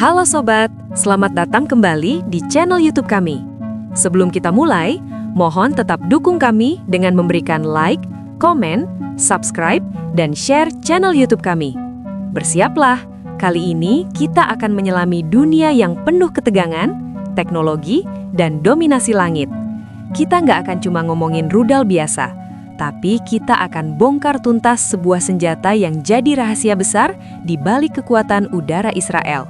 Halo Sobat, selamat datang kembali di channel YouTube kami. Sebelum kita mulai, mohon tetap dukung kami dengan memberikan like, komen, subscribe, dan share channel YouTube kami. Bersiaplah, kali ini kita akan menyelami dunia yang penuh ketegangan, teknologi, dan dominasi langit. Kita nggak akan cuma ngomongin rudal biasa, tapi kita akan bongkar tuntas sebuah senjata yang jadi rahasia besar di balik kekuatan udara Israel.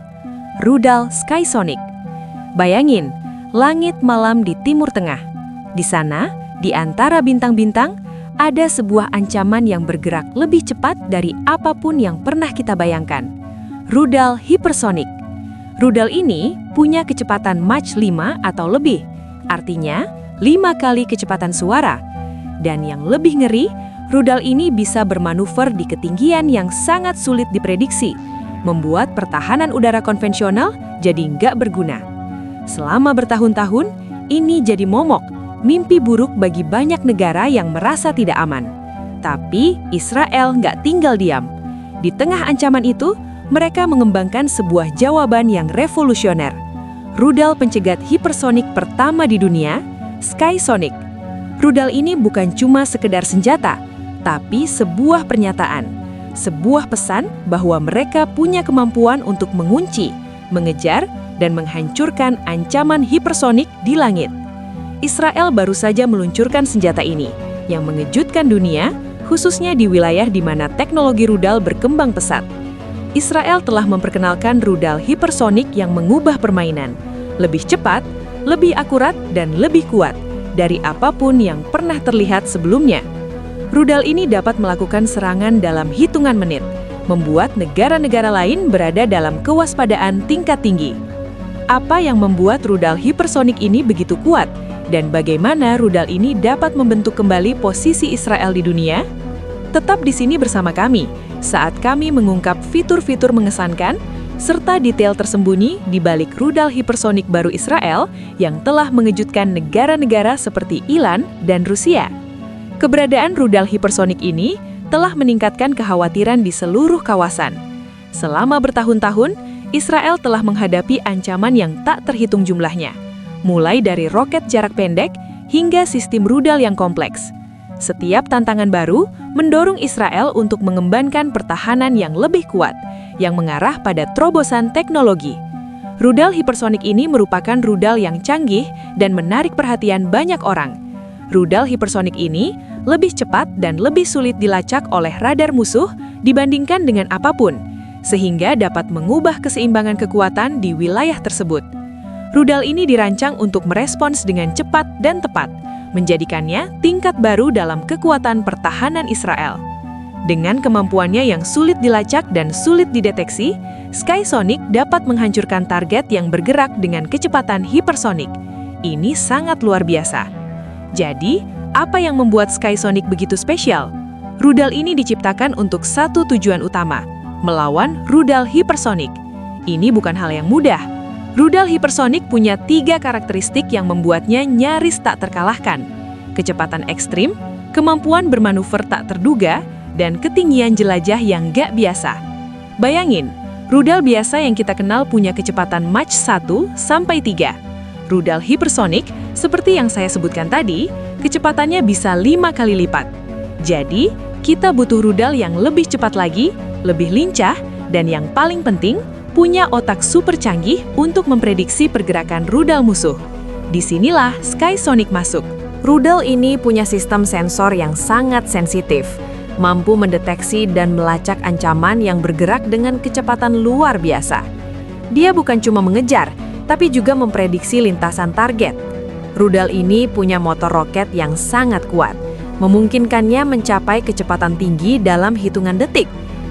Rudal Skysonic. Bayangin, langit malam di Timur Tengah. Di sana, di antara bintang-bintang, ada sebuah ancaman yang bergerak lebih cepat dari apapun yang pernah kita bayangkan. Rudal hipersonik. Rudal ini punya kecepatan Mach 5 atau lebih, artinya 5 kali kecepatan suara. Dan yang lebih ngeri, rudal ini bisa bermanuver di ketinggian yang sangat sulit diprediksi, membuat pertahanan udara konvensional jadi nggak berguna. Selama bertahun-tahun, ini jadi momok, mimpi buruk bagi banyak negara yang merasa tidak aman. Tapi Israel nggak tinggal diam. Di tengah ancaman itu, mereka mengembangkan sebuah jawaban yang revolusioner. Rudal pencegat hipersonik pertama di dunia, Skysonic. Rudal ini bukan cuma sekedar senjata, tapi sebuah pernyataan. Sebuah pesan bahwa mereka punya kemampuan untuk mengunci, mengejar, dan menghancurkan ancaman hipersonik di langit. Israel baru saja meluncurkan senjata ini, yang mengejutkan dunia, khususnya di wilayah di mana teknologi rudal berkembang pesat. Israel telah memperkenalkan rudal hipersonik yang mengubah permainan, lebih cepat, lebih akurat, dan lebih kuat dari apapun yang pernah terlihat sebelumnya. Rudal ini dapat melakukan serangan dalam hitungan menit, membuat negara-negara lain berada dalam kewaspadaan tingkat tinggi. Apa yang membuat rudal hipersonik ini begitu kuat, dan bagaimana rudal ini dapat membentuk kembali posisi Israel di dunia? Tetap di sini bersama kami, saat kami mengungkap fitur-fitur mengesankan, serta detail tersembunyi di balik rudal hipersonik baru Israel yang telah mengejutkan negara-negara seperti Iran dan Rusia. Keberadaan rudal hipersonik ini telah meningkatkan kekhawatiran di seluruh kawasan. Selama bertahun-tahun, Israel telah menghadapi ancaman yang tak terhitung jumlahnya, mulai dari roket jarak pendek hingga sistem rudal yang kompleks. Setiap tantangan baru mendorong Israel untuk mengembangkan pertahanan yang lebih kuat, yang mengarah pada terobosan teknologi. Rudal hipersonik ini merupakan rudal yang canggih dan menarik perhatian banyak orang. Rudal hipersonik ini lebih cepat dan lebih sulit dilacak oleh radar musuh dibandingkan dengan apapun, sehingga dapat mengubah keseimbangan kekuatan di wilayah tersebut. Rudal ini dirancang untuk merespons dengan cepat dan tepat, menjadikannya tingkat baru dalam kekuatan pertahanan Israel. Dengan kemampuannya yang sulit dilacak dan sulit dideteksi, Skysonic dapat menghancurkan target yang bergerak dengan kecepatan hipersonik. Ini sangat luar biasa. Jadi, apa yang membuat Skysonic begitu spesial? Rudal ini diciptakan untuk satu tujuan utama, melawan rudal hipersonik. Ini bukan hal yang mudah. Rudal hipersonik punya 3 karakteristik yang membuatnya nyaris tak terkalahkan. Kecepatan ekstrim, kemampuan bermanuver tak terduga, dan ketinggian jelajah yang gak biasa. Bayangin, rudal biasa yang kita kenal punya kecepatan Mach 1 sampai 3. Rudal hipersonik, seperti yang saya sebutkan tadi, kecepatannya bisa 5 kali lipat. Jadi, kita butuh rudal yang lebih cepat lagi, lebih lincah, dan yang paling penting, punya otak super canggih untuk memprediksi pergerakan rudal musuh. Disinilah Skysonic masuk. Rudal ini punya sistem sensor yang sangat sensitif, mampu mendeteksi dan melacak ancaman yang bergerak dengan kecepatan luar biasa. Dia bukan cuma mengejar, tapi juga memprediksi lintasan target. Rudal ini punya motor roket yang sangat kuat, memungkinkannya mencapai kecepatan tinggi dalam hitungan detik.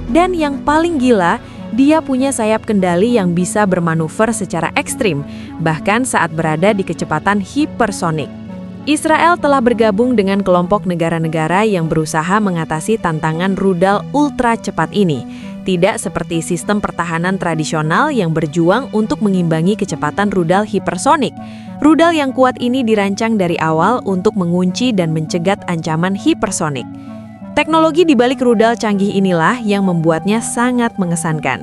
Dan yang paling gila, dia punya sayap kendali yang bisa bermanuver secara ekstrim, bahkan saat berada di kecepatan hipersonik. Israel telah bergabung dengan kelompok negara-negara yang berusaha mengatasi tantangan rudal ultra cepat ini. Tidak seperti sistem pertahanan tradisional yang berjuang untuk mengimbangi kecepatan rudal hipersonik. Rudal yang kuat ini dirancang dari awal untuk mengunci dan mencegat ancaman hipersonik. Teknologi di balik rudal canggih inilah yang membuatnya sangat mengesankan.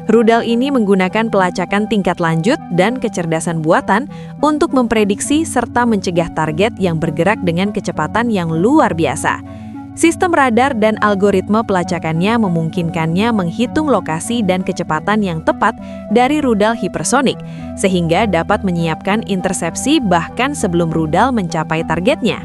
Rudal ini menggunakan pelacakan tingkat lanjut dan kecerdasan buatan untuk memprediksi serta mencegah target yang bergerak dengan kecepatan yang luar biasa. Sistem radar dan algoritma pelacakannya memungkinkannya menghitung lokasi dan kecepatan yang tepat dari rudal hipersonik, sehingga dapat menyiapkan intersepsi bahkan sebelum rudal mencapai targetnya.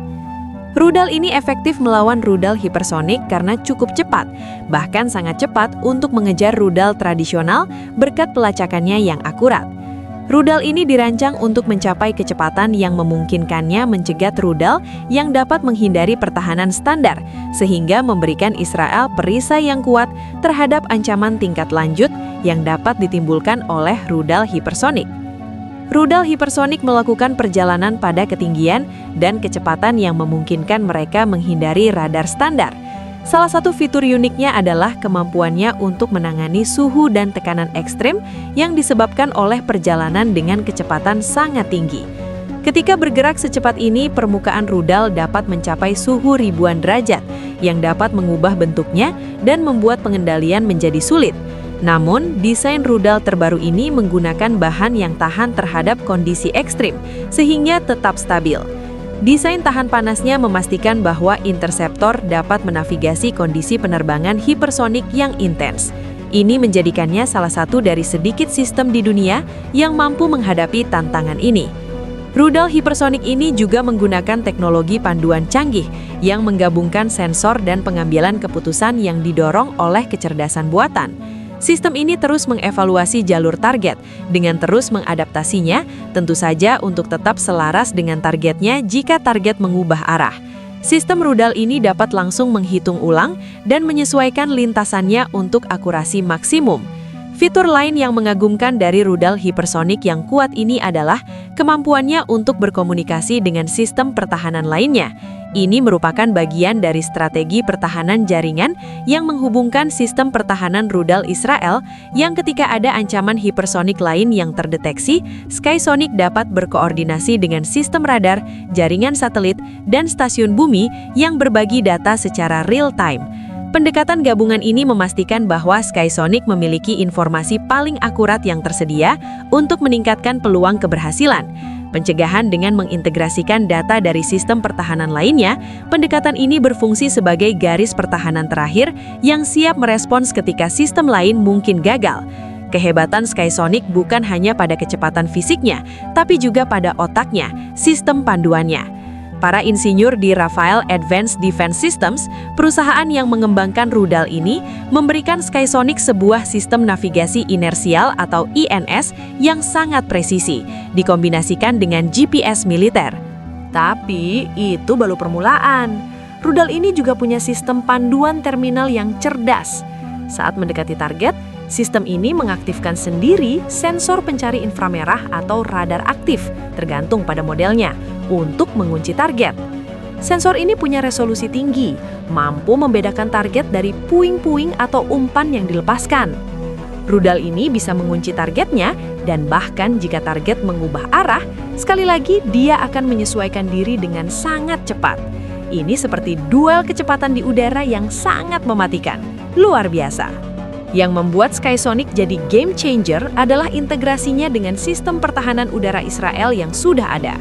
Rudal ini efektif melawan rudal hipersonik karena cukup cepat, bahkan sangat cepat untuk mengejar rudal tradisional berkat pelacakannya yang akurat. Rudal ini dirancang untuk mencapai kecepatan yang memungkinkannya mencegat rudal yang dapat menghindari pertahanan standar, sehingga memberikan Israel perisai yang kuat terhadap ancaman tingkat lanjut yang dapat ditimbulkan oleh rudal hipersonik. Rudal hipersonik melakukan perjalanan pada ketinggian dan kecepatan yang memungkinkan mereka menghindari radar standar. Salah satu fitur uniknya adalah kemampuannya untuk menangani suhu dan tekanan ekstrem yang disebabkan oleh perjalanan dengan kecepatan sangat tinggi. Ketika bergerak secepat ini, permukaan rudal dapat mencapai suhu ribuan derajat yang dapat mengubah bentuknya dan membuat pengendalian menjadi sulit. Namun, desain rudal terbaru ini menggunakan bahan yang tahan terhadap kondisi ekstrim, sehingga tetap stabil. Desain tahan panasnya memastikan bahwa interseptor dapat menavigasi kondisi penerbangan hipersonik yang intens. Ini menjadikannya salah satu dari sedikit sistem di dunia yang mampu menghadapi tantangan ini. Rudal hipersonik ini juga menggunakan teknologi panduan canggih yang menggabungkan sensor dan pengambilan keputusan yang didorong oleh kecerdasan buatan. Sistem ini terus mengevaluasi jalur target dengan terus mengadaptasinya, tentu saja untuk tetap selaras dengan targetnya jika target mengubah arah. Sistem rudal ini dapat langsung menghitung ulang dan menyesuaikan lintasannya untuk akurasi maksimum. Fitur lain yang mengagumkan dari rudal hipersonik yang kuat ini adalah kemampuannya untuk berkomunikasi dengan sistem pertahanan lainnya. Ini merupakan bagian dari strategi pertahanan jaringan yang menghubungkan sistem pertahanan rudal Israel yang ketika ada ancaman hipersonik lain yang terdeteksi, Skysonic dapat berkoordinasi dengan sistem radar, jaringan satelit, dan stasiun bumi yang berbagi data secara real-time. Pendekatan gabungan ini memastikan bahwa Skysonic memiliki informasi paling akurat yang tersedia untuk meningkatkan peluang keberhasilan. Pencegahan dengan mengintegrasikan data dari sistem pertahanan lainnya, pendekatan ini berfungsi sebagai garis pertahanan terakhir yang siap merespons ketika sistem lain mungkin gagal. Kehebatan Skysonic bukan hanya pada kecepatan fisiknya, tapi juga pada otaknya, sistem panduannya. Para insinyur di Rafael Advanced Defense Systems, perusahaan yang mengembangkan rudal ini, memberikan Skysonic sebuah sistem navigasi inersial atau INS yang sangat presisi, dikombinasikan dengan GPS militer. Tapi itu baru permulaan. Rudal ini juga punya sistem panduan terminal yang cerdas. Saat mendekati target, sistem ini mengaktifkan sendiri sensor pencari inframerah atau radar aktif, tergantung pada modelnya, untuk mengunci target. Sensor ini punya resolusi tinggi, mampu membedakan target dari puing-puing atau umpan yang dilepaskan. Rudal ini bisa mengunci targetnya, dan bahkan jika target mengubah arah, sekali lagi dia akan menyesuaikan diri dengan sangat cepat. Ini seperti duel kecepatan di udara yang sangat mematikan. Luar biasa. Yang membuat Skysonic jadi game changer adalah integrasinya dengan sistem pertahanan udara Israel yang sudah ada.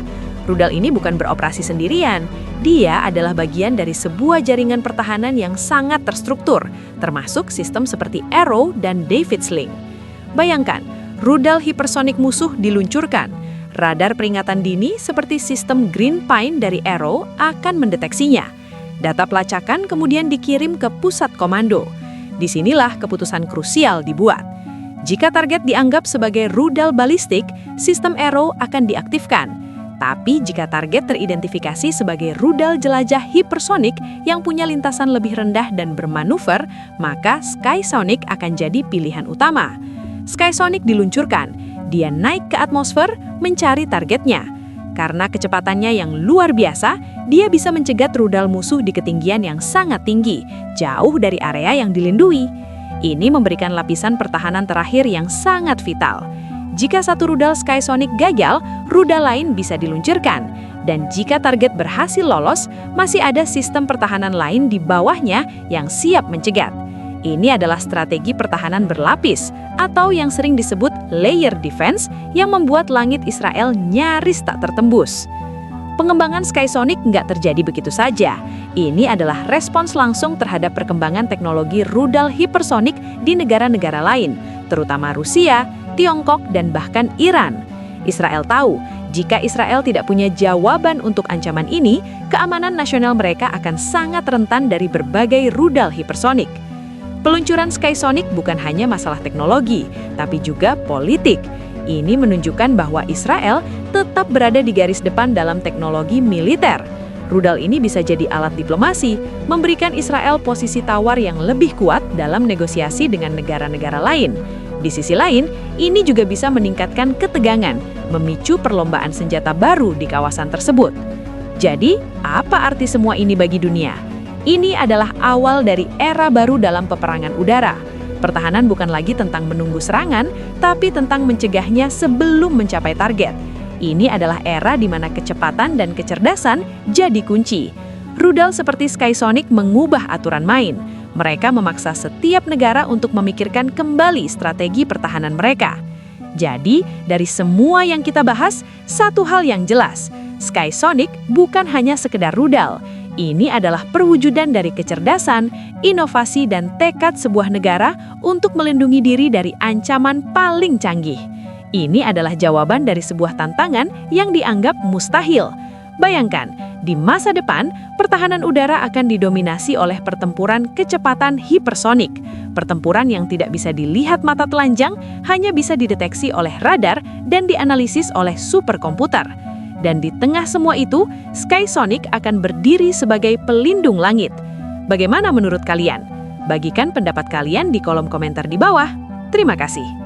Rudal ini bukan beroperasi sendirian, dia adalah bagian dari sebuah jaringan pertahanan yang sangat terstruktur, termasuk sistem seperti Arrow dan David Sling. Bayangkan, rudal hipersonik musuh diluncurkan. Radar peringatan dini seperti sistem Green Pine dari Arrow akan mendeteksinya. Data pelacakan kemudian dikirim ke pusat komando. Disinilah keputusan krusial dibuat. Jika target dianggap sebagai rudal balistik, sistem Arrow akan diaktifkan. Tapi jika target teridentifikasi sebagai rudal jelajah hipersonik yang punya lintasan lebih rendah dan bermanuver, maka Skysonic akan jadi pilihan utama. Skysonic diluncurkan, dia naik ke atmosfer mencari targetnya. Karena kecepatannya yang luar biasa, dia bisa mencegat rudal musuh di ketinggian yang sangat tinggi, jauh dari area yang dilindungi. Ini memberikan lapisan pertahanan terakhir yang sangat vital. Jika satu rudal Skysonic gagal, rudal lain bisa diluncurkan. Dan jika target berhasil lolos, masih ada sistem pertahanan lain di bawahnya yang siap mencegat. Ini adalah strategi pertahanan berlapis atau yang sering disebut layer defense yang membuat langit Israel nyaris tak tertembus. Pengembangan Skysonic nggak terjadi begitu saja. Ini adalah respons langsung terhadap perkembangan teknologi rudal hipersonik di negara-negara lain, terutama Rusia, Tiongkok, dan bahkan Iran. Israel tahu, jika Israel tidak punya jawaban untuk ancaman ini, keamanan nasional mereka akan sangat rentan dari berbagai rudal hipersonik. Peluncuran Skysonic bukan hanya masalah teknologi, tapi juga politik. Ini menunjukkan bahwa Israel tetap berada di garis depan dalam teknologi militer. Rudal ini bisa jadi alat diplomasi, memberikan Israel posisi tawar yang lebih kuat dalam negosiasi dengan negara-negara lain. Di sisi lain, ini juga bisa meningkatkan ketegangan, memicu perlombaan senjata baru di kawasan tersebut. Jadi, apa arti semua ini bagi dunia? Ini adalah awal dari era baru dalam peperangan udara. Pertahanan bukan lagi tentang menunggu serangan, tapi tentang mencegahnya sebelum mencapai target. Ini adalah era di mana kecepatan dan kecerdasan jadi kunci. Rudal seperti Skysonic mengubah aturan main. Mereka memaksa setiap negara untuk memikirkan kembali strategi pertahanan mereka. Jadi, dari semua yang kita bahas, satu hal yang jelas, Skysonic bukan hanya sekedar rudal. Ini adalah perwujudan dari kecerdasan, inovasi, dan tekad sebuah negara untuk melindungi diri dari ancaman paling canggih. Ini adalah jawaban dari sebuah tantangan yang dianggap mustahil. Bayangkan, di masa depan, pertahanan udara akan didominasi oleh pertempuran kecepatan hipersonik. Pertempuran yang tidak bisa dilihat mata telanjang, hanya bisa dideteksi oleh radar dan dianalisis oleh superkomputer. Dan di tengah semua itu, Skysonic akan berdiri sebagai pelindung langit. Bagaimana menurut kalian? Bagikan pendapat kalian di kolom komentar di bawah. Terima kasih.